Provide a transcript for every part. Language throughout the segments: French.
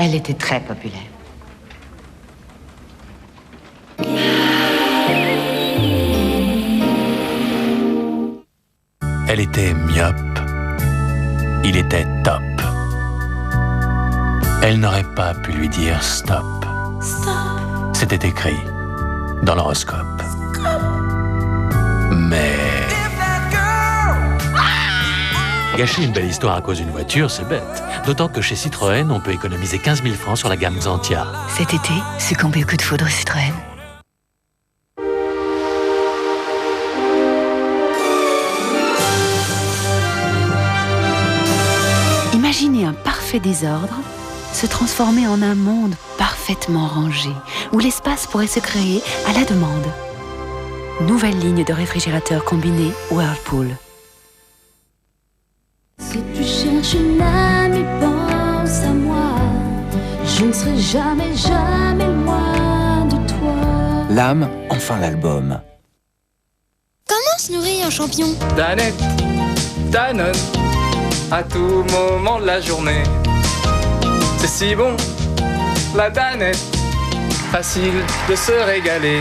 Elle était très populaire. Elle était myope. Il était top. Elle n'aurait pas pu lui dire stop. C'était écrit dans l'horoscope. Mais... gâcher une belle histoire à cause d'une voiture, c'est bête. D'autant que chez Citroën, on peut économiser 15 000 francs sur la gamme Xantia. Cet été, succombez au coup de foudre Citroën. Imaginez un parfait désordre se transformer en un monde parfaitement rangé, où l'espace pourrait se créer à la demande. Nouvelle ligne de réfrigérateurs combinés Whirlpool. Si tu cherches une amie, pense à moi. Je ne serai jamais, jamais loin de toi. L'âme, enfin l'album. Comment se nourrit un champignon? Danette, Danone, à tout moment de la journée. C'est si bon, la Danette, facile de se régaler.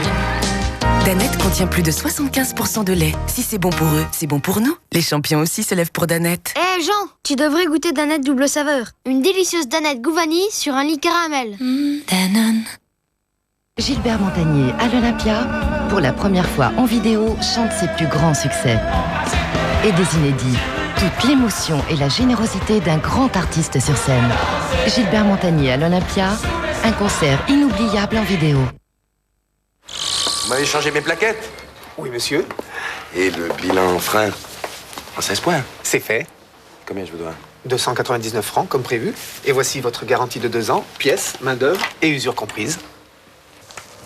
Danette contient plus de 75% de lait. Si c'est bon pour eux, c'est bon pour nous. Les champions aussi se lèvent pour Danette. Eh Jean, tu devrais goûter Danette double saveur. Une délicieuse Danette goût vanille sur un lit caramel. Danone. Gilbert Montagnier à l'Olympia, pour la première fois en vidéo, chante ses plus grands succès. Et des inédits. Toute l'émotion et la générosité d'un grand artiste sur scène. Gilbert Montagnier à l'Olympia, un concert inoubliable en vidéo. Vous m'avez changé mes plaquettes? Oui, monsieur. Et le bilan frein en 16 points? C'est fait. Combien je vous dois? 299 francs, comme prévu. Et voici votre garantie de 2 ans, pièces, main-d'œuvre et usure comprise.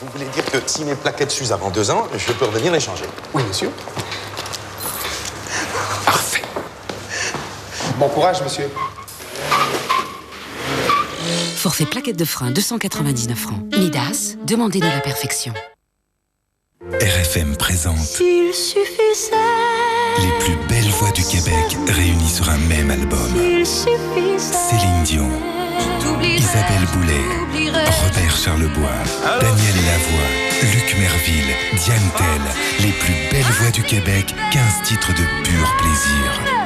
Vous voulez dire que si mes plaquettes s'usent avant 2 ans, je peux revenir les changer? Oui, monsieur. Parfait. Bon courage, monsieur. Forfait plaquette de frein, 299 francs. Midas, demandez-nous la perfection. RFM présente S'il suffisait, les plus belles voix du Québec réunies sur un même album. s'il suffisait, Céline Dion, Isabelle Boulay, Robert Charlebois, Daniel Lavoie, Luc Merville, Diane Tell, les plus belles voix du Québec, 15 titres de pur plaisir.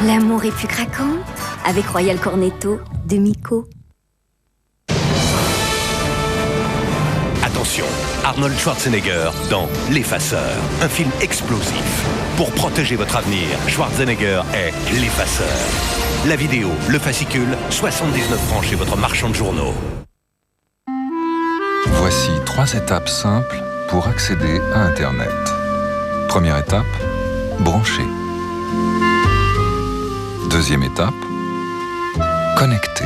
L'amour est plus craquant avec Royal Cornetto de Miko. Attention, Arnold Schwarzenegger dans L'Effaceur, un film explosif. Pour protéger votre avenir, Schwarzenegger est l'effaceur. La vidéo, le fascicule, 79 francs chez votre marchand de journaux. Voici 3 étapes simples pour accéder à Internet. Première étape, brancher. Deuxième étape, connecter.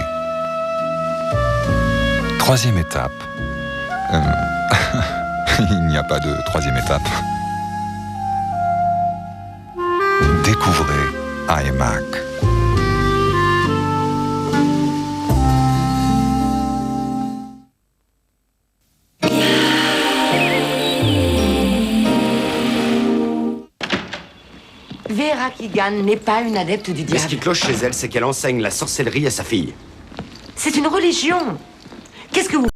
Troisième étape, il n'y a pas de troisième étape. Découvrez iMac. Vera Keegan n'est pas une adepte du Mais diable. ce qui cloche chez elle, c'est qu'elle enseigne la sorcellerie à sa fille. C'est une religion. Qu'est-ce que vous...